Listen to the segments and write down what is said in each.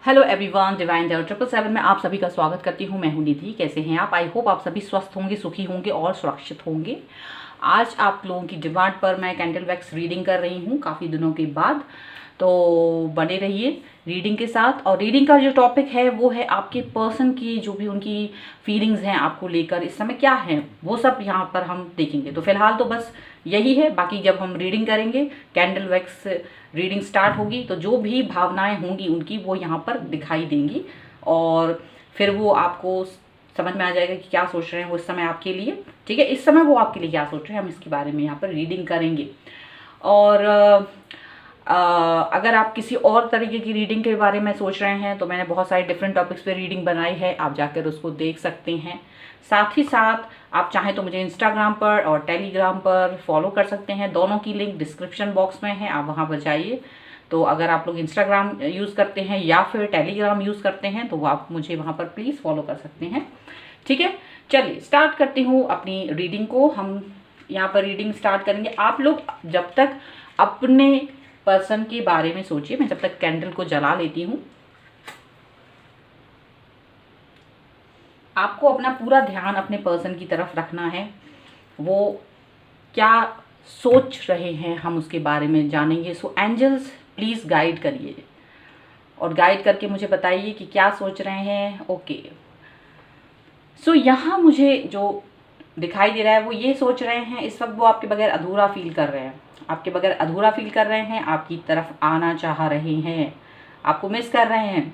Hello everyone, divine dial 777 में आप सभी का स्वागत करती हूँ। मैं हूँ निधि। कैसे हैं आप? आई होप आप सभी स्वस्थ होंगे, सुखी होंगे और सुरक्षित होंगे। आज आप लोगों की डिमांड पर मैं कैंडल वैक्स रीडिंग कर रही हूँ काफ़ी दिनों के बाद, तो बने रहिए रीडिंग के साथ। और रीडिंग का जो टॉपिक है वो है आपके पर्सन की जो भी उनकी फीलिंग्स हैं आपको लेकर इस समय क्या है, वो सब यहाँ पर हम देखेंगे। तो फिलहाल तो बस यही है, बाकी जब हम रीडिंग करेंगे, कैंडल वैक्स रीडिंग स्टार्ट होगी तो जो भी भावनाएं होंगी उनकी वो यहाँ पर दिखाई देंगी और फिर वो आपको समझ में आ जाएगा कि क्या सोच रहे हैं वो इस समय आपके लिए। ठीक है, इस समय वो आपके लिए क्या सोच रहे हैं हम इसके बारे में यहाँ पर रीडिंग करेंगे। और अगर आप किसी और तरीके की रीडिंग के बारे में सोच रहे हैं तो मैंने बहुत सारे डिफरेंट टॉपिक्स पे रीडिंग बनाई है, आप जाकर उसको देख सकते हैं। साथ ही साथ आप चाहें तो मुझे इंस्टाग्राम पर और टेलीग्राम पर फॉलो कर सकते हैं, दोनों की लिंक डिस्क्रिप्शन बॉक्स में है, आप वहाँ पर जाइए। तो अगर आप लोग इंस्टाग्राम यूज़ करते हैं या फिर टेलीग्राम यूज़ करते हैं तो आप मुझे वहाँ पर प्लीज़ फॉलो कर सकते हैं। ठीक है, चलिए स्टार्ट करती हूँ अपनी रीडिंग को। हम यहाँ पर रीडिंग स्टार्ट करेंगे। आप लोग जब तक अपने पर्सन के बारे में सोचिए, मैं जब तक कैंडल को जला लेती हूँ। आपको अपना पूरा ध्यान अपने पर्सन की तरफ रखना है, वो क्या सोच रहे हैं हम उसके बारे में जानेंगे। सो एंजल्स प्लीज़ गाइड करिए और गाइड करके मुझे बताइए कि क्या सोच रहे हैं। ओके, सो यहाँ मुझे जो दिखाई दे रहा है वो ये सोच रहे हैं इस वक्त वो आपके बगैर अधूरा फील कर रहे हैं, आपके बगैर अधूरा फील कर रहे हैं, आपकी तरफ आना चाह रहे हैं, आपको मिस कर रहे हैं।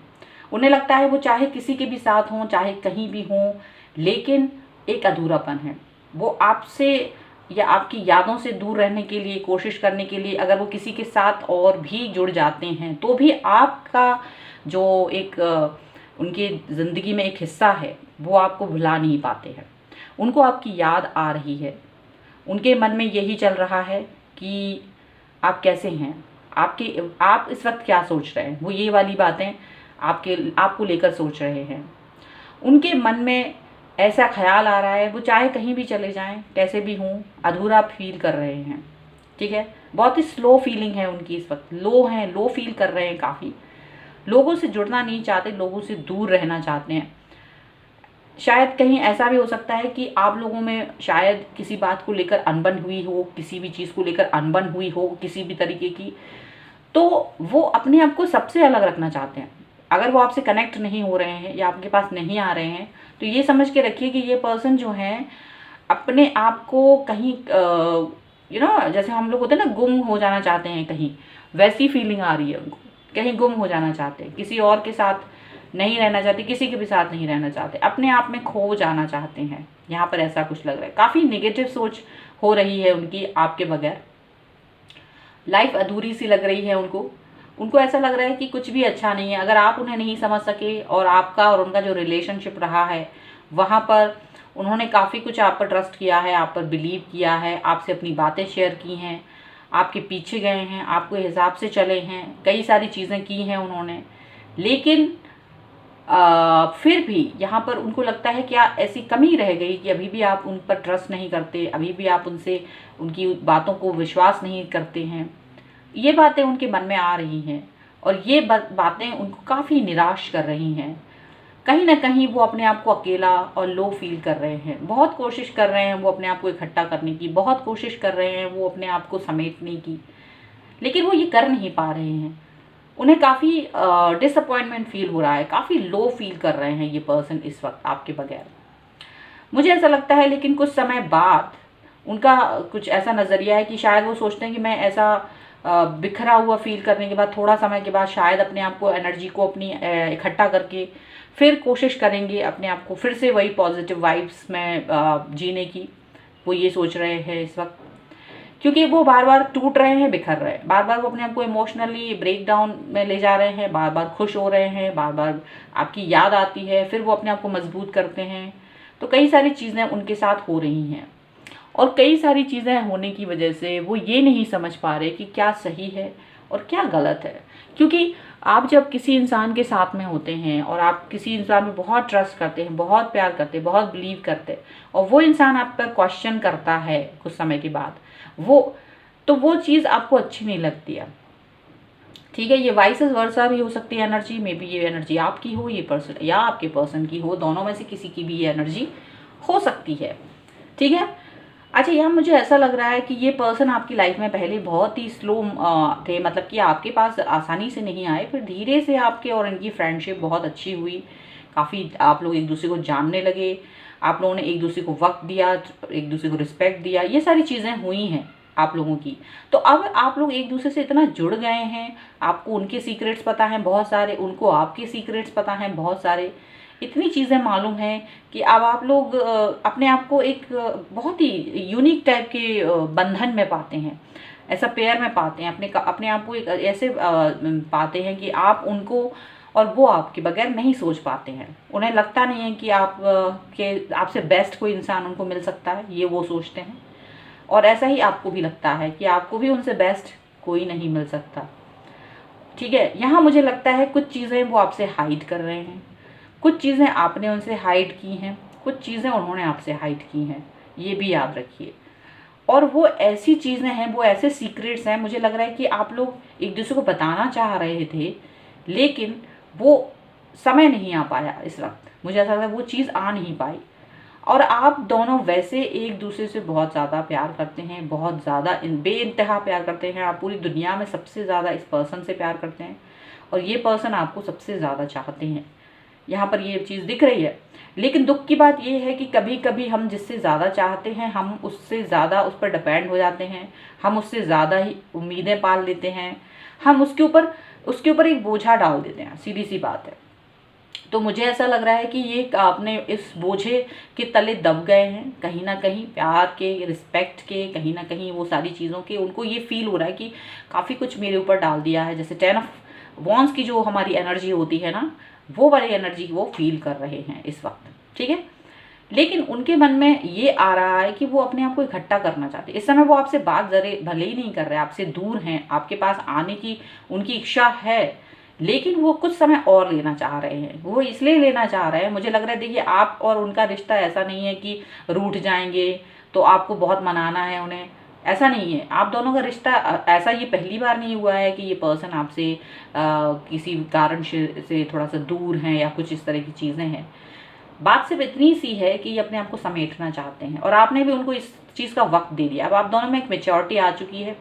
उन्हें लगता है वो चाहे किसी के भी साथ हों, चाहे कहीं भी हों, लेकिन एक अधूरापन है। वो आपसे या आपकी यादों से दूर रहने के लिए कोशिश करने के लिए अगर वो किसी के साथ और भी जुड़ जाते हैं तो भी आपका जो एक उनके ज़िंदगी में एक हिस्सा है वो आपको भुला नहीं पाते हैं। उनको आपकी याद आ रही है, उनके मन में यही चल रहा है कि आप कैसे हैं, आप इस वक्त क्या सोच रहे हैं। वो ये वाली बातें आपको लेकर सोच रहे हैं। उनके मन में ऐसा ख्याल आ रहा है वो चाहे कहीं भी चले जाएं, कैसे भी हों, अधूरा फील कर रहे हैं। ठीक है, बहुत ही स्लो फीलिंग है उनकी इस वक्त, लो हैं, लो फील कर रहे हैं काफ़ी। लोगों से जुड़ना नहीं चाहते, लोगों से दूर रहना चाहते हैं। शायद कहीं ऐसा भी हो सकता है कि आप लोगों में शायद किसी बात को लेकर अनबन हुई हो, किसी भी चीज़ को लेकर अनबन हुई हो किसी भी तरीके की, तो वो अपने आप को सबसे अलग रखना चाहते हैं। अगर वो आपसे कनेक्ट नहीं हो रहे हैं या आपके पास नहीं आ रहे हैं तो ये समझ के रखिए कि ये पर्सन जो है अपने आप को कहीं जैसे हम लोग होते हैं ना, गुम हो जाना चाहते हैं कहीं, वैसी फीलिंग आ रही है उनको। कहीं गुम हो जाना चाहते हैं, किसी और के साथ नहीं रहना चाहते, किसी के भी साथ नहीं रहना चाहते, अपने आप में खो जाना चाहते हैं। यहाँ पर ऐसा कुछ लग रहा है, काफ़ी नेगेटिव सोच हो रही है उनकी आपके बगैर। लाइफ अधूरी सी लग रही है उनको ऐसा लग रहा है कि कुछ भी अच्छा नहीं है। अगर आप उन्हें नहीं समझ सके और आपका और उनका जो रिलेशनशिप रहा है वहाँ पर उन्होंने काफ़ी कुछ आप पर ट्रस्ट किया है, आप पर बिलीव किया है, आपसे अपनी बातें शेयर की हैं, आपके पीछे गए हैं, आपके हिसाब से चले हैं, कई सारी चीज़ें की हैं उन्होंने। लेकिन फिर भी यहाँ पर उनको लगता है क्या ऐसी कमी रह गई कि अभी भी आप उन पर ट्रस्ट नहीं करते, अभी भी आप उनकी बातों को विश्वास नहीं करते हैं। ये बातें उनके मन में आ रही हैं और ये बातें उनको काफ़ी निराश कर रही हैं। कहीं ना कहीं वो अपने आप को अकेला और लो फील कर रहे हैं। बहुत कोशिश कर रहे हैं वो अपने आप को इकट्ठा करने की, बहुत कोशिश कर रहे हैं वो अपने आप को समेटने की, लेकिन वो ये कर नहीं पा रहे हैं। उन्हें काफ़ी डिसअपॉइंटमेंट फील हो रहा है, काफ़ी लो फील कर रहे हैं ये पर्सन इस वक्त आपके बगैर, मुझे ऐसा लगता है। लेकिन कुछ समय बाद उनका कुछ ऐसा नज़रिया है कि शायद वो सोचते हैं कि मैं ऐसा बिखरा हुआ फील करने के बाद थोड़ा समय के बाद शायद अपने आप को, एनर्जी को अपनी इकट्ठा करके फिर कोशिश करेंगे अपने आप को फिर से वही पॉजिटिव वाइब्स में जीने की। वो ये सोच रहे हैं इस वक्त, क्योंकि वो बार बार टूट रहे हैं, बिखर रहे हैं, बार बार वो अपने आप को इमोशनली ब्रेक डाउन में ले जा रहे हैं, बार बार खुश हो रहे हैं, बार बार आपकी याद आती है, फिर वो अपने आप को मजबूत करते हैं। तो कई सारी चीज़ें उनके साथ हो रही हैं और कई सारी चीज़ें होने की वजह से वो ये नहीं समझ पा रहे कि क्या सही है और क्या गलत है। क्योंकि आप जब किसी इंसान के साथ में होते हैं और आप किसी इंसान में बहुत ट्रस्ट करते हैं, बहुत प्यार करते हैं, बहुत बिलीव करते हैं और वो इंसान आप पर क्वेश्चन करता है कुछ समय के बाद, वो चीज़ आपको अच्छी नहीं लगती है। ठीक है। ये वाइस वर्सा भी हो सकती है एनर्जी, मे बी ये एनर्जी आपकी हो, ये पर्सन या आपके पर्सन की हो, दोनों में से किसी की भी ये एनर्जी हो सकती है। ठीक है। अच्छा, यहाँ मुझे ऐसा लग रहा है कि ये पर्सन आपकी लाइफ में पहले बहुत ही स्लो थे, मतलब कि आपके पास आसानी से नहीं आए, फिर धीरे से आपके और इनकी फ्रेंडशिप बहुत अच्छी हुई, काफ़ी आप लोग एक दूसरे को जानने लगे, आप लोगों ने एक दूसरे को वक्त दिया, एक दूसरे को रिस्पेक्ट दिया, ये सारी चीज़ें हुई हैं आप लोगों की। तो अब आप लोग एक दूसरे से इतना जुड़ गए हैं, आपको उनके सीक्रेट्स पता हैं बहुत सारे, उनको आपके सीक्रेट्स पता हैं बहुत सारे, इतनी चीज़ें मालूम हैं कि अब आप लोग अपने आप को एक बहुत ही यूनिक टाइप के बंधन में पाते हैं, ऐसा पेयर में पाते हैं, अपने आप को एक ऐसे पाते हैं कि आप उनको और वो आपके बगैर नहीं सोच पाते हैं। उन्हें लगता नहीं है कि आपसे बेस्ट कोई इंसान उनको मिल सकता है, ये वो सोचते हैं। और ऐसा ही आपको भी लगता है कि आपको भी उनसे बेस्ट कोई नहीं मिल सकता। ठीक है। यहाँ मुझे लगता है कुछ चीज़ें वो आपसे हाइड कर रहे हैं, कुछ चीज़ें आपने उनसे हाइड की हैं, कुछ चीज़ें उन्होंने आपसे हाइड की हैं, ये भी याद रखिए। और वो ऐसी चीज़ें हैं, वो ऐसे सीक्रेट्स हैं, मुझे लग रहा है कि आप लोग एक दूसरे को बताना चाह रहे थे, लेकिन वो समय नहीं आ पाया इस वक्त, मुझे ऐसा लगता है वो चीज़ आ नहीं पाई। और आप दोनों वैसे एक दूसरे से बहुत ज़्यादा प्यार करते हैं, बहुत ज़्यादा बेइंतहा प्यार करते हैं, आप पूरी दुनिया में सबसे ज़्यादा इस पर्सन से प्यार करते हैं और ये पर्सन आपको सबसे ज़्यादा चाहते हैं, यहाँ पर ये चीज़ दिख रही है। लेकिन दुख की बात ये है कि कभी कभी हम जिससे ज़्यादा चाहते हैं, हम उससे ज़्यादा उस पर डिपेंड हो जाते हैं, हम उससे ज़्यादा ही उम्मीदें पाल लेते हैं, हम उसके ऊपर एक बोझा डाल देते हैं, सीधी सी बात है। तो मुझे ऐसा लग रहा है कि ये आपने इस बोझे के तले दब गए हैं, कहीं ना कहीं प्यार के, रिस्पेक्ट के, कहीं ना कहीं वो सारी चीज़ों के, उनको ये फील हो रहा है कि काफ़ी कुछ मेरे ऊपर डाल दिया है, जैसे 10 ऑफ वॉन्ड्स की जो हमारी एनर्जी होती है ना, वो वाली एनर्जी वो फील कर रहे हैं इस वक्त। ठीक है। लेकिन उनके मन में ये आ रहा है कि वो अपने आप को इकट्ठा करना चाहते हैं। इस समय वो आपसे बात भले ही नहीं कर रहे, आपसे दूर हैं, आपके पास आने की उनकी इच्छा है, लेकिन वो कुछ समय और लेना चाह रहे हैं। वो इसलिए लेना चाह रहे हैं, मुझे लग रहा है, देखिए आप और उनका रिश्ता ऐसा नहीं है कि रूठ जाएंगे तो आपको बहुत मनाना है उन्हें, ऐसा नहीं है। आप दोनों का रिश्ता ऐसा, ये पहली बार नहीं हुआ है कि ये पर्सन आपसे किसी कारण से थोड़ा सा दूर हैं या कुछ इस तरह की चीज़ें हैं। बात सिर्फ इतनी सी है कि ये अपने आप को समेटना चाहते हैं और आपने भी उनको इस चीज़ का वक्त दे दिया। अब आप दोनों में एक मेच्योरिटी आ चुकी है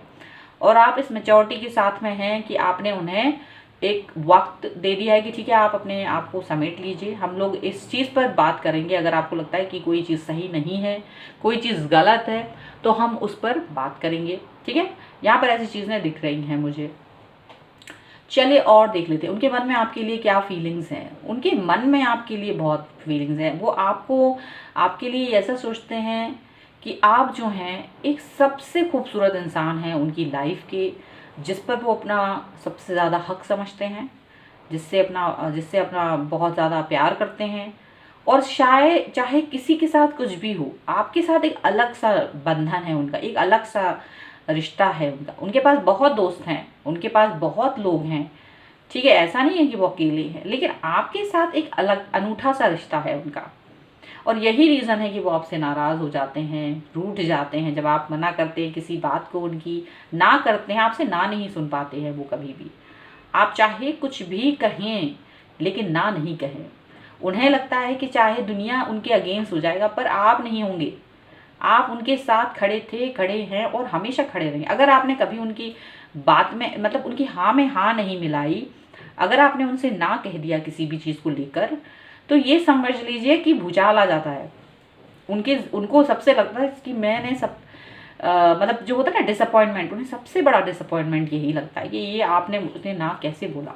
और आप इस मेच्योरिटी के साथ में हैं कि आपने उन्हें एक वक्त दे दिया है कि ठीक है, आप अपने आप को समेट लीजिए, हम लोग इस चीज़ पर बात करेंगे। अगर आपको लगता है कि कोई चीज़ सही नहीं है, कोई चीज़ गलत है, तो हम उस पर बात करेंगे। ठीक है। यहाँ पर ऐसी चीज़ें दिख रही हैं मुझे। चलिए और देख लेते हैं उनके मन में आपके लिए क्या फीलिंग्स हैं। उनके मन में आपके लिए बहुत फीलिंग्स हैं। वो आपके लिए ऐसा सोचते हैं कि आप जो हैं एक सबसे खूबसूरत इंसान हैं उनकी लाइफ के, जिस पर वो अपना सबसे ज़्यादा हक समझते हैं, जिससे अपना बहुत ज़्यादा प्यार करते हैं। और शायद चाहे किसी के साथ कुछ भी हो, आपके साथ एक अलग सा बंधन है उनका, एक अलग सा रिश्ता है उनका। उनके पास बहुत दोस्त हैं, उनके पास बहुत लोग हैं। ठीक है। ऐसा नहीं है कि वो अकेले हैं, लेकिन आपके साथ एक अलग अनूठा सा रिश्ता है उनका। और यही रीज़न है कि वो आपसे नाराज़ हो जाते हैं, रूठ जाते हैं जब आप मना करते हैं किसी बात को, उनकी ना करते हैं, आपसे ना नहीं सुन पाते हैं वो कभी भी। आप चाहे कुछ भी कहें लेकिन ना नहीं कहें। उन्हें लगता है कि चाहे दुनिया उनके अगेंस्ट हो जाएगा पर आप नहीं होंगे, आप उनके साथ खड़े थे, खड़े हैं और हमेशा खड़े रहेंगे। अगर आपने कभी उनकी बात में, मतलब उनकी हाँ में हाँ नहीं मिलाई, अगर आपने उनसे ना कह दिया किसी भी चीज़ को लेकर, तो ये समझ लीजिए कि भूचाल आ जाता है। उनको सबसे लगता है कि मैंने मतलब जो होता है ना डिसअपॉइंटमेंट, उन्हें सबसे बड़ा डिसअपॉइंटमेंट यही लगता है कि ये आपने मुझे ना कैसे बोला।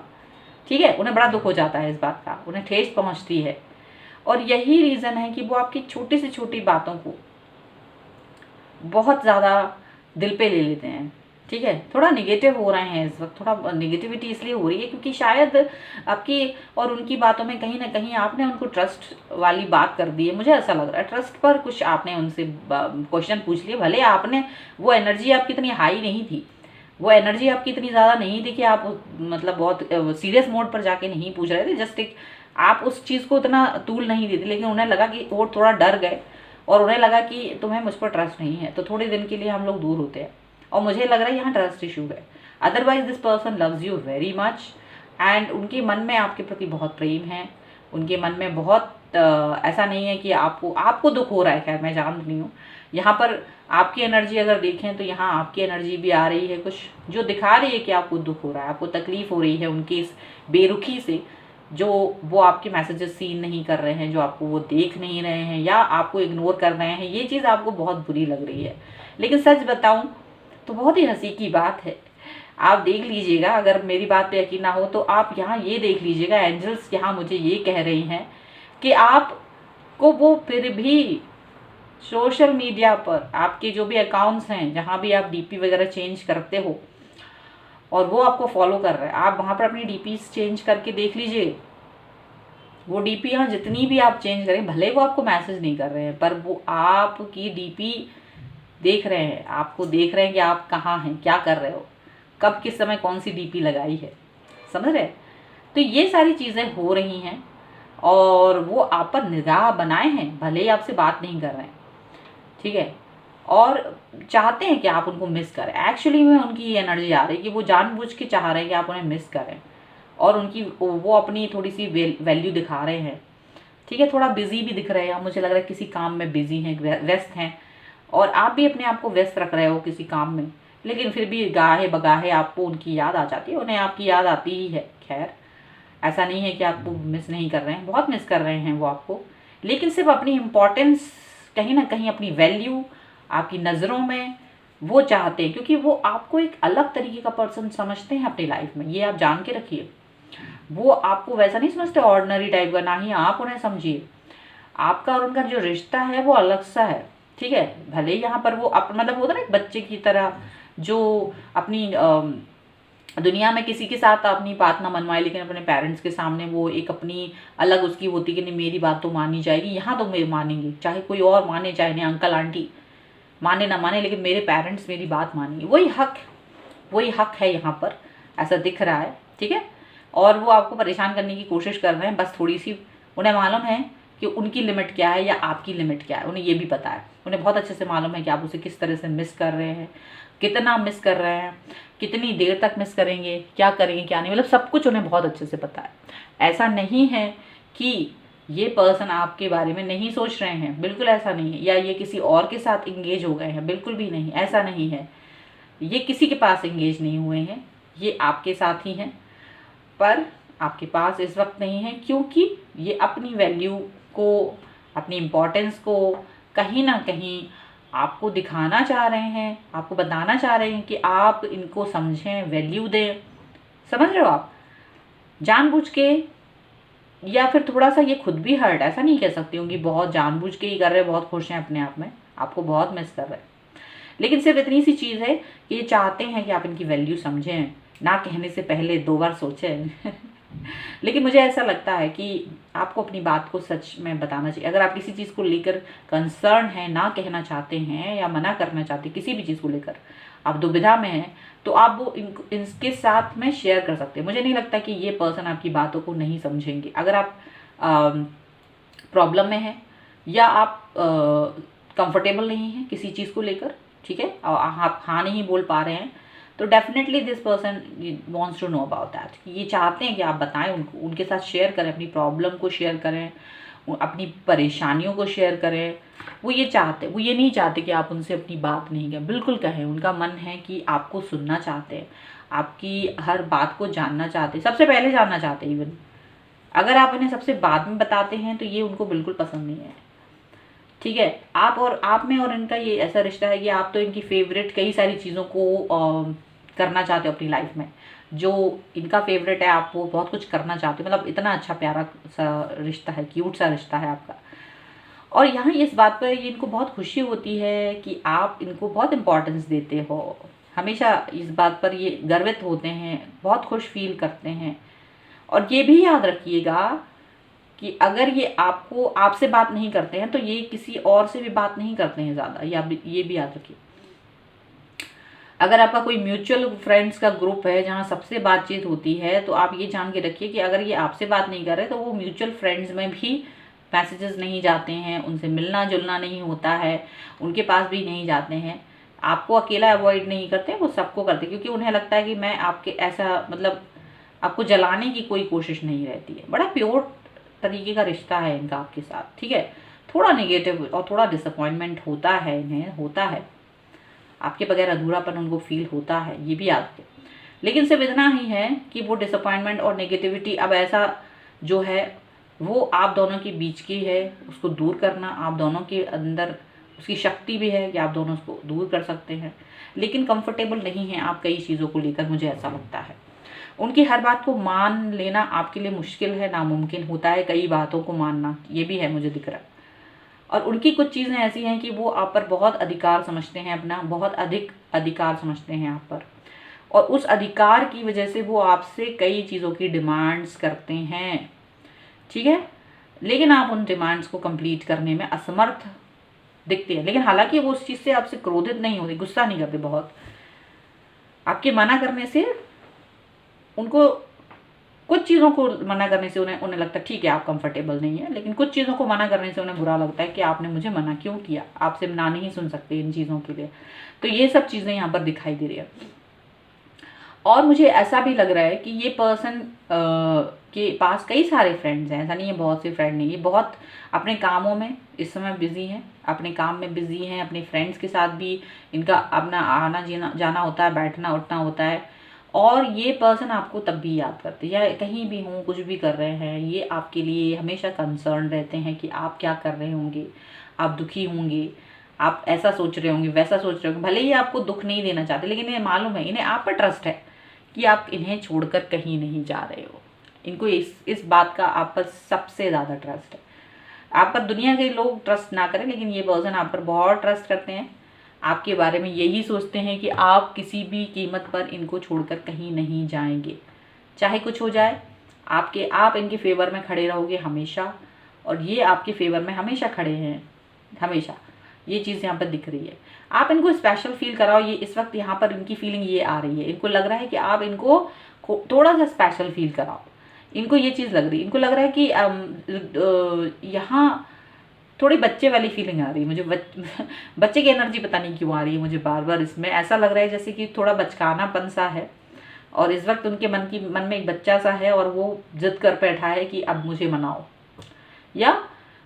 ठीक है। उन्हें बड़ा दुख हो जाता है इस बात का, उन्हें ठेस पहुंचती है। और यही रीज़न है कि वो आपकी छोटी से छोटी बातों को बहुत ज़्यादा दिल पे ले लेते हैं। ठीक है। थोड़ा निगेटिव हो रहे हैं इस वक्त, थोड़ा निगेटिविटी इसलिए हो रही है क्योंकि शायद आपकी और उनकी बातों में कहीं ना कहीं आपने उनको ट्रस्ट वाली बात कर दी है। मुझे ऐसा लग रहा है ट्रस्ट पर कुछ आपने उनसे क्वेश्चन पूछ लिए। भले आपने, वो एनर्जी आपकी इतनी हाई नहीं थी, वो एनर्जी आपकी इतनी ज़्यादा नहीं थी कि आप मतलब बहुत सीरियस मोड पर जाके नहीं पूछ रहे थे, जस्ट एक आप उस चीज़ को इतना तूल नहीं देते, लेकिन उन्हें लगा कि वो थोड़ा डर गए और उन्हें लगा कि तुम्हें मुझ पर ट्रस्ट नहीं है, तो थोड़े दिन के लिए हम लोग दूर होते हैं। और मुझे लग रहा है यहाँ ट्रस्ट इशू है। Otherwise this person loves you very much and उनके मन में आपके प्रति बहुत प्रेम है, उनके मन में बहुत ऐसा नहीं है कि आपको दुख हो रहा है। खैर मैं जान रही हूँ, यहाँ पर आपकी एनर्जी अगर देखें तो यहाँ आपकी एनर्जी भी आ रही है कुछ जो दिखा रही है कि आपको दुख हो रहा है, आपको तकलीफ हो रही है उनकी इस बेरुखी से, जो वो आपके मैसेजेस सीन नहीं कर रहे हैं, जो आपको वो देख नहीं रहे हैं या आपको इग्नोर कर रहे हैं। ये चीज़ आपको बहुत बुरी लग रही है। लेकिन सच बताऊं तो बहुत ही हंसी की बात है, आप देख लीजिएगा, अगर मेरी बात पे यकीन ना हो तो आप यहाँ ये देख लीजिएगा, एंजल्स यहाँ मुझे ये कह रही हैं कि आपको वो फिर भी सोशल मीडिया पर आपके जो भी अकाउंट्स हैं, जहाँ भी आप डीपी वगैरह चेंज करते हो और वो आपको फॉलो कर रहा है, आप वहाँ पर अपनी डीपी चेंज करके देख लीजिए। वो डीपी यहाँ जितनी भी आप चेंज करें, भले वो आपको मैसेज नहीं कर रहे हैं, पर वो आपकी डीपी देख रहे हैं, आपको देख रहे हैं कि आप कहाँ हैं, क्या कर रहे हो, कब किस समय कौन सी डीपी लगाई है, समझ रहे? तो ये सारी चीज़ें हो रही हैं और वो आप पर निगाह बनाए हैं, भले ही आपसे बात नहीं कर रहे हैं, ठीक है, और चाहते हैं कि आप उनको मिस करें। एक्चुअली में उनकी ये एनर्जी आ रही है कि वो जानबूझ के चाह रहे हैं कि आप उन्हें मिस करें और वो अपनी थोड़ी सी वैल्यू दिखा रहे हैं, ठीक है। थोड़ा बिजी भी दिख रहे हैं, मुझे लग रहा है किसी काम में बिजी हैं, व्यस्त हैं, और आप भी अपने आप को व्यस्त रख रहे हो किसी काम में, लेकिन फिर भी गाहे बगाहे आपको उनकी याद आ जाती है, उन्हें आपकी याद आती ही है। खैर ऐसा नहीं है कि आपको मिस नहीं कर रहे हैं, बहुत मिस कर रहे हैं वो आपको, लेकिन सिर्फ अपनी इम्पोर्टेंस, कहीं ना कहीं अपनी वैल्यू आपकी नज़रों में वो चाहते हैं, क्योंकि वो आपको एक अलग तरीके का पर्सन समझते हैं अपनी लाइफ में, ये आप जान के रखिए। वो आपको वैसा नहीं समझते ऑर्डिनरी टाइप का, ना ही आप उन्हें समझिए। आपका और उनका जो रिश्ता है वो अलग सा है, ठीक है। भले यहाँ पर वो मतलब होता है ना एक बच्चे की तरह जो अपनी दुनिया में किसी के साथ अपनी बात ना मनवाए, लेकिन अपने पेरेंट्स के सामने वो एक अपनी अलग उसकी होती कि नहीं मेरी बात तो मानी जाएगी, यहाँ तो मेरे मानेंगे, चाहे कोई और माने, चाहे नहीं अंकल आंटी माने ना माने, लेकिन मेरे पेरेंट्स मेरी बात मानेंगे। वही हक है यहाँ पर, ऐसा दिख रहा है, ठीक है। और वो आपको परेशान करने की कोशिश कर रहे हैं, बस थोड़ी सी उन्हें मालूम है कि उनकी लिमिट क्या है या आपकी लिमिट क्या है, उन्हें ये भी पता है, उन्हें बहुत अच्छे से मालूम है कि आप उसे किस तरह से मिस कर रहे हैं, कितना मिस कर रहे हैं, कितनी देर तक मिस करेंगे, क्या करेंगे क्या नहीं, मतलब सब कुछ उन्हें बहुत अच्छे से पता है। ऐसा नहीं है कि ये पर्सन आपके बारे में नहीं सोच रहे हैं, बिल्कुल ऐसा नहीं है, या ये किसी और के साथ इंगेज हो गए हैं, बिल्कुल भी नहीं, ऐसा नहीं है। ये किसी के पास इंगेज नहीं हुए हैं, ये आपके साथ ही हैं, पर आपके पास इस वक्त नहीं है, क्योंकि ये अपनी वैल्यू को, अपनी इम्पोर्टेंस को कहीं ना कहीं आपको दिखाना चाह रहे हैं, आपको बताना चाह रहे हैं कि आप इनको समझें, वैल्यू दें, समझ रहे हो आप, जानबूझ के, या फिर थोड़ा सा ये खुद भी हर्ट, ऐसा नहीं कह सकती हूँ कि बहुत जानबूझ के ही कर रहे हैं, बहुत खुश हैं अपने आप में, आपको बहुत मिस कर रहे हैं, लेकिन सिर्फ इतनी सी चीज़ है कि ये चाहते हैं कि आप इनकी वैल्यू समझें, ना कहने से पहले 2 बार सोचें। लेकिन मुझे ऐसा लगता है कि आपको अपनी बात को सच में बताना चाहिए। अगर आप किसी चीज़ को लेकर कंसर्न हैं, ना कहना चाहते हैं या मना करना चाहते हैं, किसी भी चीज़ को लेकर आप दुविधा में हैं, तो आप वो इनके साथ में शेयर कर सकते हैं। मुझे नहीं लगता कि ये पर्सन आपकी बातों को नहीं समझेंगे। अगर आप प्रॉब्लम में हैं या आप कंफर्टेबल नहीं हैं किसी चीज़ को लेकर, ठीक है, और आप हाँ नहीं बोल पा रहे हैं, तो definitely this person wants to know about that. ये चाहते हैं कि आप बताएं उनको, उनके साथ शेयर करें, अपनी प्रॉब्लम को शेयर करें, अपनी परेशानियों को शेयर करें। वो ये नहीं चाहते कि आप उनसे अपनी बात नहीं करें, बिल्कुल कहें। उनका मन है कि आपको सुनना चाहते हैं, आपकी हर बात को जानना चाहते हैं, सबसे पहले जानना चाहते हैं। इवन अगर आप इन्हें सबसे बाद में बताते हैं तो ये उनको बिल्कुल पसंद नहीं है, ठीक है। आप में और इनका ये ऐसा रिश्ता है कि आप तो इनकी फेवरेट कई सारी चीज़ों को करना चाहते हो अपनी लाइफ में, जो इनका फेवरेट है आप वो बहुत कुछ करना चाहते हो, मतलब इतना अच्छा प्यारा सा रिश्ता है, क्यूट सा रिश्ता है आपका। और यहाँ इस बात पर इनको बहुत खुशी होती है कि आप इनको बहुत इम्पोर्टेंस देते हो, हमेशा इस बात पर ये गर्वित होते हैं, बहुत खुश फील करते हैं। और ये भी याद रखिएगा कि अगर ये आपसे बात नहीं करते हैं तो ये किसी और से भी बात नहीं करते हैं ज़्यादा, ये भी याद रखिए। अगर आपका कोई म्यूचुअल फ्रेंड्स का ग्रुप है जहाँ सबसे बातचीत होती है, तो आप ये जान के रखिए कि अगर ये आपसे बात नहीं कर रहे तो वो म्यूचुअल फ्रेंड्स में भी मैसेजेस नहीं जाते हैं, उनसे मिलना जुलना नहीं होता है, उनके पास भी नहीं जाते हैं। आपको अकेला अवॉइड नहीं करते, वो सबको करते, क्योंकि उन्हें लगता है कि मैं आपके ऐसा मतलब आपको जलाने की कोई कोशिश नहीं रहती है। बड़ा प्योर तरीके का रिश्ता है इनका आपके साथ, ठीक है। थोड़ा नेगेटिव और थोड़ा डिसअपॉइंटमेंट होता है इन्हें, होता है, आपके बगैर अधूरापन उनको फील होता है, ये भी आपको, लेकिन सिर्फ इतना ही है कि वो डिसअपॉइंटमेंट और नेगेटिविटी अब ऐसा जो है वो आप दोनों के बीच की है, उसको दूर करना आप दोनों के अंदर उसकी शक्ति भी है कि आप दोनों उसको दूर कर सकते हैं, लेकिन कंफर्टेबल नहीं है आप कई चीज़ों को लेकर, मुझे ऐसा लगता है। उनकी हर बात को मान लेना आपके लिए मुश्किल है, नामुमकिन होता है कई बातों को मानना, ये भी है मुझे दिख रहा है। और उनकी कुछ चीज़ें ऐसी हैं कि वो आप पर बहुत अधिकार समझते हैं, अपना बहुत अधिक अधिकार समझते हैं आप पर, और उस अधिकार की वजह से वो आपसे कई चीज़ों की डिमांड्स करते हैं, ठीक है। लेकिन आप उन डिमांड्स को कंप्लीट करने में असमर्थ दिखते हैं, लेकिन हालांकि वो उस चीज़ से आपसे क्रोधित नहीं होते, गुस्सा नहीं करते, बहुत आपके मना करने से उनको, कुछ चीज़ों को मना करने से उन्हें लगता है ठीक है आप कंफर्टेबल नहीं है, लेकिन कुछ चीज़ों को मना करने से उन्हें बुरा लगता है कि आपने मुझे मना क्यों किया, आपसे ना नहीं सुन सकते इन चीज़ों के लिए। तो ये सब चीज़ें यहाँ पर दिखाई दे रही है। और मुझे ऐसा भी लग रहा है कि ये पर्सन के पास कई सारे फ्रेंड्स हैं, ऐसा नहीं है बहुत से फ्रेंड नहीं, ये बहुत अपने कामों में इस समय बिजी हैं, अपने काम में बिजी हैं, अपने फ्रेंड्स के साथ भी इनका अपना आना जाना होता है, बैठना उठना होता है। और ये पर्सन आपको तब भी याद करते हैं, या कहीं भी हों कुछ भी कर रहे हैं, ये आपके लिए हमेशा कंसर्न रहते हैं कि आप क्या कर रहे होंगे, आप दुखी होंगे, आप ऐसा सोच रहे होंगे, वैसा सोच रहे होंगे। भले ही आपको दुख नहीं देना चाहते, लेकिन इन्हें मालूम है, इन्हें आप पर ट्रस्ट है कि आप इन्हें छोड़कर कहीं नहीं जा रहे हो। इनको इस बात का आप पर सबसे ज़्यादा ट्रस्ट है। आप पर दुनिया के लोग ट्रस्ट ना करें, लेकिन ये पर्सन आप पर बहुत ट्रस्ट करते हैं, आपके बारे में यही सोचते हैं कि आप किसी भी कीमत पर इनको छोड़कर कहीं नहीं जाएंगे, चाहे कुछ हो जाए। आप इनके फेवर में खड़े रहोगे हमेशा, और ये आपके फेवर में हमेशा खड़े हैं, हमेशा। ये चीज़ यहाँ पर दिख रही है। आप इनको स्पेशल फील कराओ, ये इस वक्त यहाँ पर इनकी फीलिंग ये आ रही है, इनको लग रहा है कि आप इनको थोड़ा सा स्पेशल फील कराओ। इनको ये चीज़ लग रही है, इनको लग रहा है कि यहाँ थोड़ी बच्चे वाली फीलिंग आ रही है मुझे, बच्चे की एनर्जी पता नहीं क्यों आ रही है मुझे बार बार। इसमें ऐसा लग रहा है जैसे कि थोड़ा बचकानापन सा है, और इस वक्त उनके मन में एक बच्चा सा है, और वो जिद कर बैठा है कि अब मुझे मनाओ, या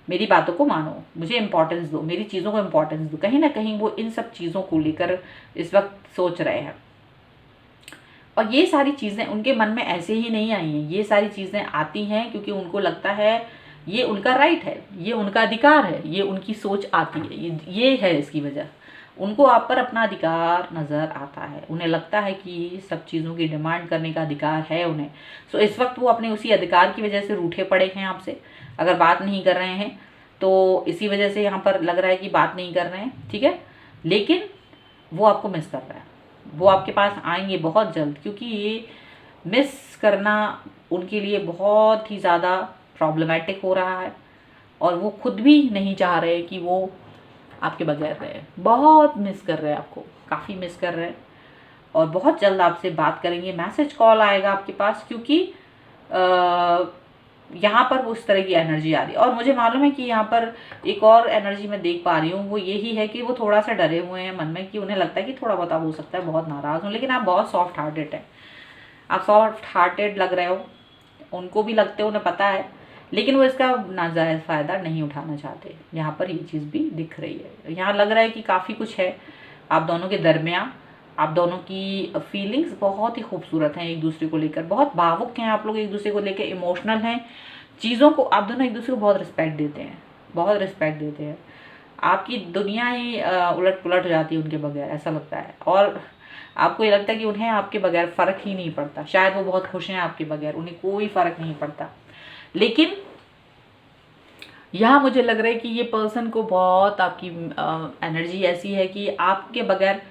मेरी बातों को मानो, मुझे इम्पोर्टेंस दो, मेरी चीज़ों को इम्पोर्टेंस दो। कहीं ना कहीं वो इन सब चीज़ों को लेकर इस वक्त सोच रहे हैं। और ये सारी चीज़ें उनके मन में ऐसे ही नहीं आई हैं, ये सारी चीज़ें आती हैं क्योंकि उनको लगता है ये उनका राइट है, ये उनका अधिकार है, ये उनकी सोच आती है, ये है इसकी वजह। उनको आप पर अपना अधिकार नज़र आता है, उन्हें लगता है कि सब चीज़ों की डिमांड करने का अधिकार है उन्हें। सो इस वक्त वो अपने उसी अधिकार की वजह से रूठे पड़े हैं आपसे, अगर बात नहीं कर रहे हैं तो इसी वजह से यहाँ पर लग रहा है कि बात नहीं कर रहे हैं, ठीक है। लेकिन वो आपको मिस कर रहा है, वो आपके पास आएंगे बहुत जल्द, क्योंकि ये मिस करना उनके लिए बहुत ही ज़्यादा प्रॉब्लमेटिक हो रहा है, और वो खुद भी नहीं चाह रहे कि वो आपके बगैर रहे, बहुत मिस कर रहे हैं आपको, काफ़ी मिस कर रहे हैं, और बहुत जल्द आपसे बात करेंगे, मैसेज कॉल आएगा आपके पास, क्योंकि यहाँ पर वो उस तरह की एनर्जी आ रही है। और मुझे मालूम है कि यहाँ पर एक और एनर्जी मैं देख पा रही हूँ, वो यही है कि वो थोड़ा सा डरे हुए हैं मन में, कि उन्हें लगता है कि थोड़ा बहुत हो सकता है बहुत नाराज़ हो, लेकिन आप बहुत सॉफ्ट हार्टेड हैं, आप सॉफ्ट हार्टेड लग रहे हो, उनको भी लगते हो, उन्हें पता है, लेकिन वो इसका नाजायज़ फ़ायदा नहीं उठाना चाहते। यहाँ पर ये चीज़ भी दिख रही है, यहाँ लग रहा है कि काफ़ी कुछ है आप दोनों के दरमियाँ, आप दोनों की फीलिंग्स बहुत ही खूबसूरत हैं एक दूसरे को लेकर, बहुत भावुक हैं आप लोग एक दूसरे को लेकर, इमोशनल हैं, चीज़ों को आप दोनों एक दूसरे को बहुत रिस्पेक्ट देते हैं, बहुत रिस्पेक्ट देते हैं। आपकी दुनिया ही उलट पुलट हो जाती है उनके बगैर, ऐसा लगता है, और आपको ये लगता है कि उन्हें आपके बगैर फ़र्क ही नहीं पड़ता, शायद वो बहुत खुश हैं आपके बगैर, उन्हें कोई फ़र्क नहीं पड़ता। लेकिन यहाँ मुझे लग रहा है कि ये पर्सन को बहुत आपकी एनर्जी ऐसी है कि आपके बगैर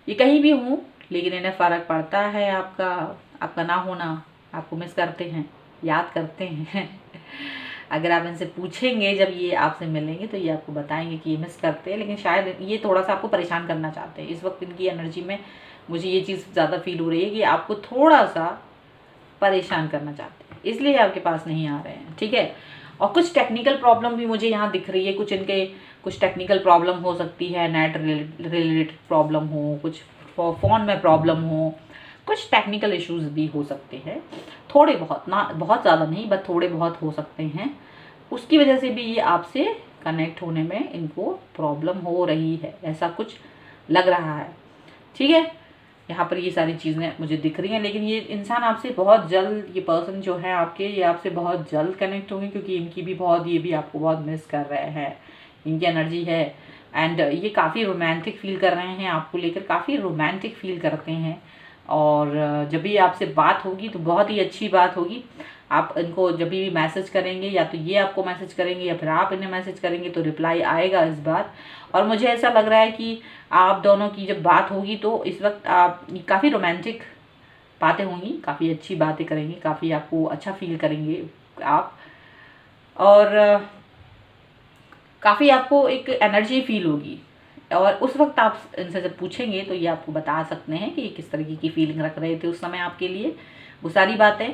ये कहीं भी हूँ, लेकिन इन्हें फ़र्क पड़ता है आपका ना होना, आपको मिस करते हैं, याद करते हैं। अगर आप इनसे पूछेंगे जब ये आपसे मिलेंगे तो ये आपको बताएंगे कि ये मिस करते हैं, लेकिन शायद ये थोड़ा सा आपको परेशान करना चाहते हैं। इस वक्त इनकी एनर्जी में मुझे ये चीज़ ज़्यादा फील हो रही है कि आपको थोड़ा सा परेशान करना चाहते हैं, इसलिए आपके पास नहीं आ रहे हैं, ठीक है। और कुछ टेक्निकल प्रॉब्लम भी मुझे यहाँ दिख रही है, कुछ इनके कुछ टेक्निकल प्रॉब्लम हो सकती है, नेट रिलेटेड प्रॉब्लम हो, कुछ फ़ोन में प्रॉब्लम हो, कुछ टेक्निकल इश्यूज भी हो सकते हैं, थोड़े बहुत, ना बहुत ज़्यादा नहीं बट थोड़े बहुत हो सकते हैं। उसकी वजह से भी ये आपसे कनेक्ट होने में इनको प्रॉब्लम हो रही है, ऐसा कुछ लग रहा है। ठीक है, यहाँ पर ये सारी चीज़ें मुझे दिख रही हैं, लेकिन ये इंसान आपसे बहुत जल्द, ये पर्सन जो है आपके, ये आपसे बहुत जल्द कनेक्ट होंगे, क्योंकि इनकी भी बहुत, ये भी आपको बहुत मिस कर रहे हैं, इनकी एनर्जी है। एंड ये काफ़ी रोमांटिक फील कर रहे हैं आपको लेकर, काफ़ी रोमांटिक फील करते हैं। और जब भी आपसे बात होगी तो बहुत ही अच्छी बात होगी। आप इनको जब भी मैसेज करेंगे, या तो ये आपको मैसेज करेंगे या फिर आप इन्हें मैसेज करेंगे, तो रिप्लाई आएगा इस बार। और मुझे ऐसा लग रहा है कि आप दोनों की जब बात होगी तो इस वक्त आप काफ़ी रोमांटिक बातें होंगी, काफ़ी अच्छी बातें करेंगे, काफ़ी आपको अच्छा फील करेंगे आप, और काफ़ी आपको एक एनर्जी फील होगी। और उस वक्त आप इनसे जब पूछेंगे तो ये आपको बता सकते हैं कि ये किस तरीके की फीलिंग रख रहे थे उस समय आपके लिए। वो सारी बातें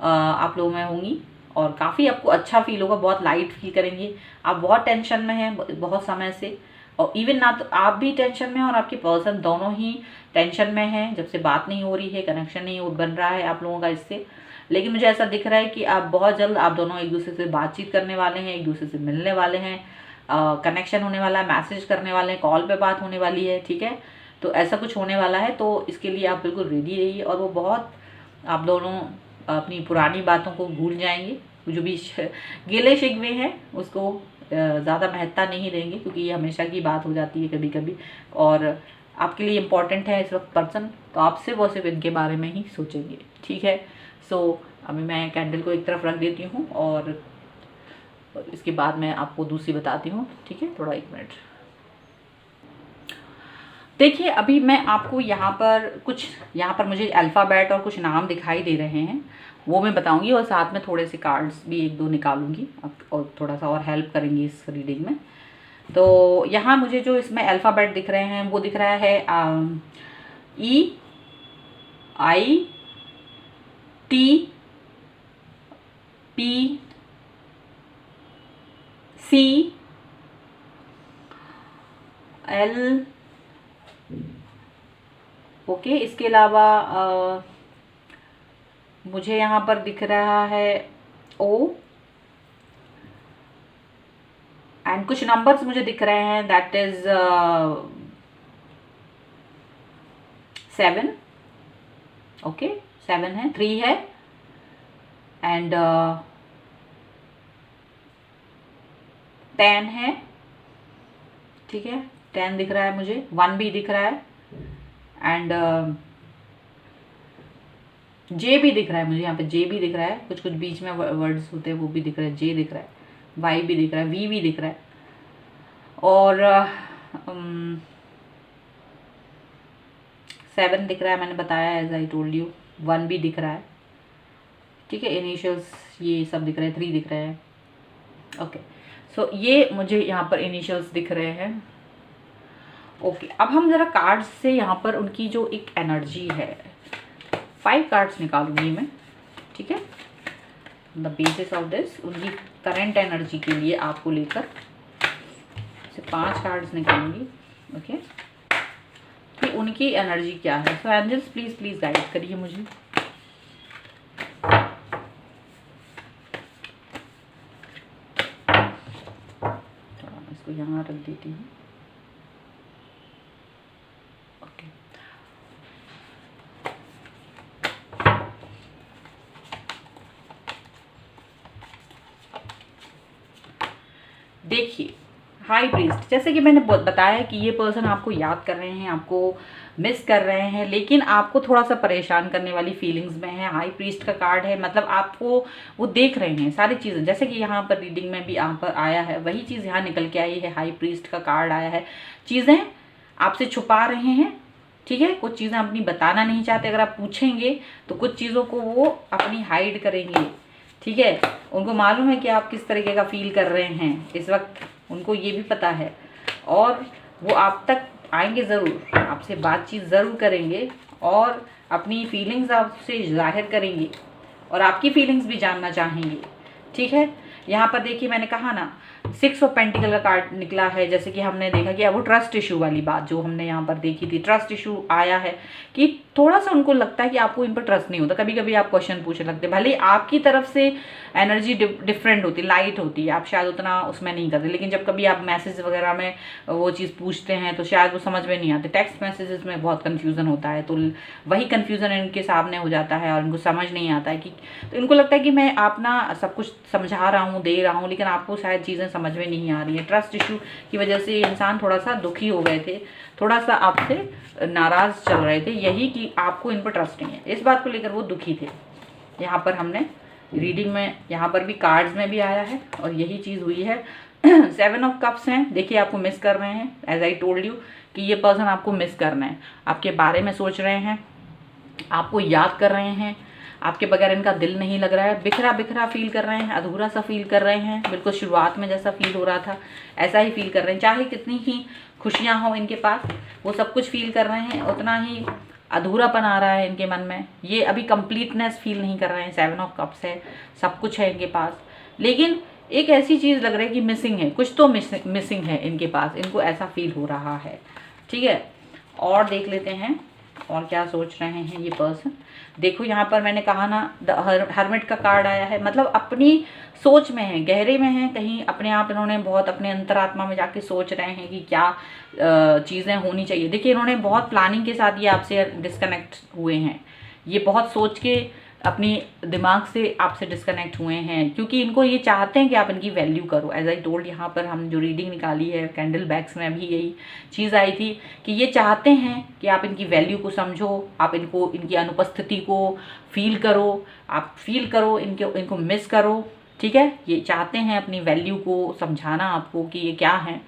आप लोगों में होंगी और काफ़ी आपको अच्छा फील होगा, बहुत लाइट फील करेंगे। आप बहुत टेंशन में हैं बहुत समय से, और इवन ना तो आप भी टेंशन में हैं और आपके पर्सन दोनों ही टेंशन में हैं, जब से बात नहीं हो रही है, कनेक्शन नहीं बन रहा है आप लोगों का इससे। लेकिन मुझे ऐसा दिख रहा है कि आप बहुत जल्द, आप दोनों एक दूसरे से बातचीत करने वाले हैं, एक दूसरे से मिलने वाले हैं, कनेक्शन होने वाला है, मैसेज करने वाले हैं, कॉल पे बात होने वाली है। ठीक है, तो ऐसा कुछ होने वाला है, तो इसके लिए आप बिल्कुल रेडी रहिए। और वो बहुत, आप दोनों अपनी पुरानी बातों को भूल जाएंगे, जो भी गिले शिकवे हैं उसको ज़्यादा महत्ता नहीं देंगे, क्योंकि ये हमेशा की बात हो जाती है कभी कभी, और आपके लिए इम्पॉर्टेंट है इस वक्त पर्सन, तो आप सिर्फ और सिर्फ इनके बारे में ही सोचेंगे। ठीक है, सो अभी मैं कैंडल को एक तरफ रख देती हूँ और इसके बाद मैं आपको दूसरी बताती हूँ। ठीक है, थोड़ा 1 मिनट देखिए। अभी मैं आपको यहाँ पर मुझे अल्फ़ाबेट और कुछ नाम दिखाई दे रहे हैं, वो मैं बताऊंगी, और साथ में थोड़े से कार्ड्स भी 1-2 निकालूंगी और थोड़ा सा और हेल्प करेंगी इस रीडिंग में। तो यहाँ मुझे जो इसमें अल्फ़ाबेट दिख रहे हैं, वो दिख रहा है E, I, T, P, C, L। Okay, इसके अलावा मुझे यहाँ पर दिख रहा है O, एंड कुछ नंबर्स मुझे दिख रहे हैं, दैट इज 7। ओके, 7 है, 3 है, एंड 10 है। ठीक है, 10 दिख रहा है मुझे, 1 भी दिख रहा है, एंड जे भी दिख रहा है मुझे, यहाँ पे जे भी दिख रहा है, कुछ कुछ बीच में वर्ड्स होते हैं वो भी दिख रहा है, जे दिख रहा है, वाई भी दिख रहा है, वी भी दिख रहा है, और 7 दिख रहा है, मैंने बताया एज आई टोल्ड यू। 1 भी दिख रहा है। ठीक है, इनिशियल्स ये सब दिख रहे हैं, 3 दिख रहे हैं। ओके, सो ये मुझे यहाँ पर इनिशियल्स दिख रहे हैं। ओके, अब हम ज़रा कार्ड्स से यहाँ पर उनकी जो एक एनर्जी है, 5 कार्ड्स निकालूंगी मैं। ठीक है, द बेसिस ऑफ दिस, उनकी करंट एनर्जी के लिए आपको लेकर से 5 कार्ड्स निकालूंगी। ओके, कि उनकी एनर्जी क्या है। सो एंजल्स प्लीज़ गाइड करिए मुझे। इसको यहाँ रख देती हूँ। ओके, देखिए हाई प्रीस्ट, जैसे कि मैंने बताया कि ये पर्सन आपको याद कर रहे हैं, आपको मिस कर रहे हैं, लेकिन आपको थोड़ा सा परेशान करने वाली फीलिंग्स में है। हाई प्रीस्ट का कार्ड है, मतलब आपको वो देख रहे हैं सारी चीज़ें, जैसे कि यहाँ पर रीडिंग में भी यहाँ पर आया है, वही चीज़ यहाँ निकल के आई है। हाई प्रीस्ट का कार्ड आया है, चीज़ें आपसे छुपा रहे हैं। ठीक है, कुछ चीज़ें अपनी बताना नहीं चाहते, अगर आप पूछेंगे तो कुछ चीज़ों को वो अपनी हाइड करेंगे। ठीक है, उनको मालूम है कि आप किस तरीके का फील कर रहे हैं इस वक्त, उनको ये भी पता है, और वो आप तक आएंगे ज़रूर, आपसे बातचीत ज़रूर करेंगे और अपनी फीलिंग्स आपसे जाहिर करेंगे और आपकी फीलिंग्स भी जानना चाहेंगे। ठीक है, यहाँ पर देखिए मैंने कहा ना 6 ऑफ पेंटिकल का कार्ड निकला है, जैसे कि हमने देखा कि वो ट्रस्ट इशू वाली बात जो हमने यहाँ पर देखी थी, ट्रस्ट इशू आया है कि थोड़ा सा उनको लगता है कि आपको इन पर ट्रस्ट नहीं होता। कभी कभी आप क्वेश्चन पूछने लगते, भले आपकी तरफ से एनर्जी डिफरेंट होती, लाइट होती है, आप शायद उतना उसमें नहीं करते, लेकिन जब कभी आप मैसेज वगैरह में वो चीज़ पूछते हैं तो शायद वो समझ में नहीं आते। टेक्स्ट मैसेजेस में बहुत कन्फ्यूज़न होता है, तो वही कन्फ्यूज़न इनके सामने हो जाता है और इनको समझ नहीं आता है कि, तो इनको लगता है कि मैं अपना सब कुछ समझा रहा हूँ, दे रहा हूँ, लेकिन आपको शायद चीज़ें समझ में नहीं आ रही है। ट्रस्ट इशू की वजह से इंसान थोड़ा सा दुखी हो गए थे, थोड़ा सा आपसे नाराज़ चल रहे थे, यही कि आपको इन पर ट्रस्ट नहीं है, इस बात को लेकर वो दुखी थे। यहाँ पर हमने रीडिंग में, यहाँ पर भी कार्ड्स में भी आया है और यही चीज़ हुई है। 7 ऑफ कप्स हैं, देखिए आपको मिस कर रहे हैं, एज आई टोल्ड यू कि ये पर्सन आपको मिस करना है, आपके बारे में सोच रहे हैं, आपको याद कर रहे हैं, आपके बगैर इनका दिल नहीं लग रहा है, बिखरा बिखरा फील कर रहे हैं, अधूरा सा फील कर रहे हैं, बिल्कुल शुरुआत में जैसा फील हो रहा था ऐसा ही फील कर रहे हैं। चाहे कितनी ही खुशियाँ हों इनके पास, वो सब कुछ फील कर रहे हैं, उतना ही अधूरापन आ रहा है इनके मन में, ये अभी कंप्लीटनेस फील नहीं कर रहे हैं। 7 ऑफ कप्स है, सब कुछ है इनके पास, लेकिन एक ऐसी चीज़ लग रही है कि मिसिंग है, कुछ तो मिसिंग है इनके पास, इनको ऐसा फील हो रहा है। ठीक है, और देख लेते हैं और क्या सोच रहे हैं ये पर्सन। देखो यहाँ पर मैंने कहा ना, द हर्मिट का कार्ड आया है, मतलब अपनी सोच में है, गहरे में है, कहीं अपने आप इन्होंने बहुत अपने अंतरात्मा में जाके सोच रहे हैं कि क्या चीज़ें होनी चाहिए। देखिए इन्होंने बहुत प्लानिंग के साथ ये आपसे डिस्कनेक्ट हुए हैं, ये बहुत सोच के अपनी दिमाग से आपसे डिस्कनेक्ट हुए हैं, क्योंकि इनको ये चाहते हैं कि आप इनकी वैल्यू करो। एज आई टोल्ड, यहाँ पर हम जो रीडिंग निकाली है कैंडल बैग्स में भी यही चीज़ आई थी कि ये चाहते हैं कि आप इनकी वैल्यू को समझो, आप इनको, इनकी अनुपस्थिति को फील करो, आप फील करो, इनको मिस करो। ठीक है, ये चाहते हैं अपनी वैल्यू को समझाना आपको कि ये क्या है,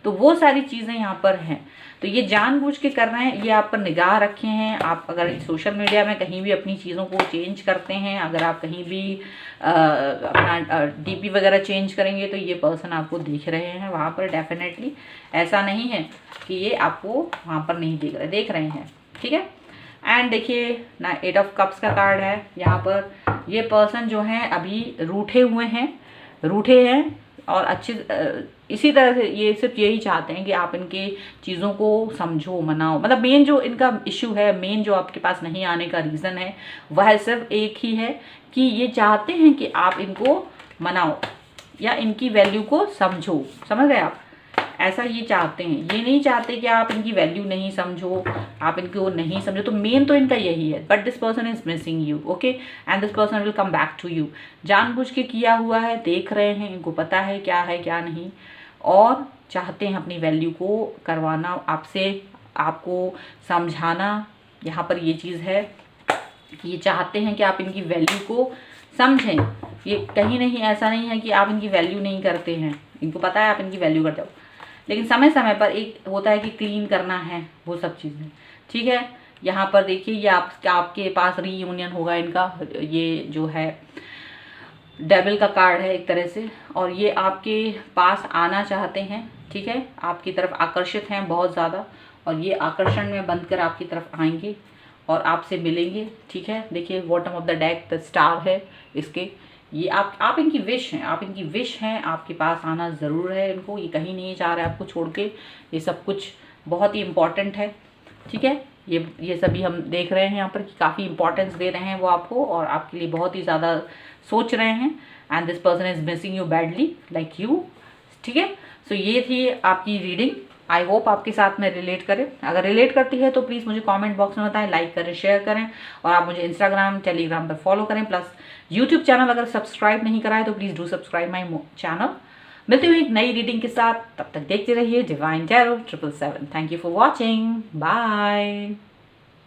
तो वो सारी चीज़ें यहाँ पर हैं। तो ये जानबूझ के कर रहे हैं, ये आप पर निगाह रखे हैं। आप अगर सोशल मीडिया में कहीं भी अपनी चीज़ों को चेंज करते हैं, अगर आप कहीं भी अपना डीपी वगैरह चेंज करेंगे तो ये पर्सन आपको दिख रहे हैं वहाँ पर। डेफिनेटली ऐसा नहीं है कि ये आपको वहाँ पर नहीं देख रहे हैं। ठीक है, एंड देखिए ना, 8 ऑफ कप्स का कार्ड है यहाँ पर। ये पर्सन जो है अभी रूठे हैं और अच्छी इसी तरह से ये सिर्फ यही चाहते हैं कि आप इनके चीज़ों को समझो, मनाओ। मतलब मेन जो इनका इशू है, मेन जो आपके पास नहीं आने का रीज़न है, वह सिर्फ एक ही है कि ये चाहते हैं कि आप इनको मनाओ या इनकी वैल्यू को समझो। समझ गए आप, ऐसा ये चाहते हैं। ये नहीं चाहते कि आप इनकी वैल्यू नहीं समझो, आप इनको नहीं समझो। तो मेन तो इनका यही है, but this person is missing you, okay, and this person will come back to you. जानबूझ के किया हुआ है, देख रहे हैं, इनको पता है क्या नहीं, और चाहते हैं अपनी वैल्यू को करवाना आपसे, आपको समझाना। यहाँ पर ये चीज़ है कि ये चाहते हैं कि आप इनकी वैल्यू को समझें। ये कहीं नहीं, ऐसा नहीं है कि आप इनकी वैल्यू नहीं करते हैं, इनको पता है आप इनकी वैल्यू करते हो, लेकिन समय समय पर एक होता है कि क्लीन करना है, वो सब चीज़ें। ठीक है, यहाँ पर देखिए ये आपके पास रीयूनियन होगा इनका। ये जो है डेविल का कार्ड है एक तरह से, और ये आपके पास आना चाहते हैं। ठीक है, आपकी तरफ आकर्षित हैं बहुत ज़्यादा, और ये आकर्षण में बनकर आपकी तरफ आएंगे और आपसे मिलेंगे। ठीक है, देखिए bottom of the deck the star है इसके। ये आप इनकी विश हैं, आपके पास आना ज़रूर है इनको। ये कहीं नहीं जा रहा है आपको छोड़ के, ये सब कुछ बहुत ही इम्पॉर्टेंट है। ठीक है, ये सभी हम देख रहे हैं यहाँ पर कि काफ़ी इंपॉर्टेंस दे रहे हैं वो आपको, और आपके लिए बहुत ही ज़्यादा सोच रहे हैं। And this person is missing you badly like you. ठीक है, सो ये थी आपकी रीडिंग। आई होप आपके साथ में रिलेट करें। अगर रिलेट करती है तो प्लीज़ मुझे कमेंट बॉक्स में बताएं, लाइक करें, शेयर करें, और आप मुझे इंस्टाग्राम, टेलीग्राम पर फॉलो करें। प्लस यूट्यूब चैनल अगर सब्सक्राइब नहीं करा है तो please do subscribe my channel. मिलती हुई एक नई रीडिंग के साथ, तब तक देखते रहिए divine tarot 777। Thank you for watching, bye.